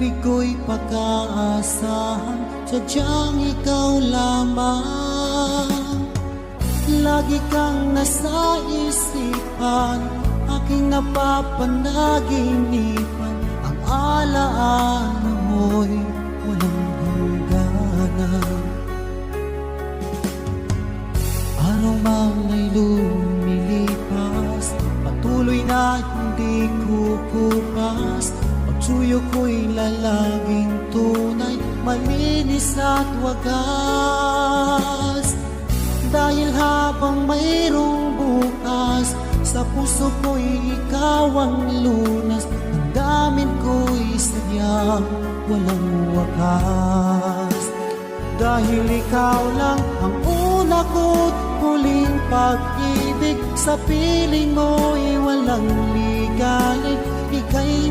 pag-ibig ko'y pag-aasahan, sadyang ikaw lamang. Lagi kang nasa isipan, aking napapanaginipan. Ang alaala mo'y walang hangganan. Araw man ay lumilipas, patuloy na hindi kukupas. Pagsuyo ko'y lalaging tunay, malinis at wagas. Dahil habang mayroong bukas, sa puso ko'y ikaw ang lunas. Ang damdamin ko'y sadyang walang wakas. Dahil ikaw lang ang una ko't huling pag-ibig, sa piling mo'y walang ligalig. Ika'y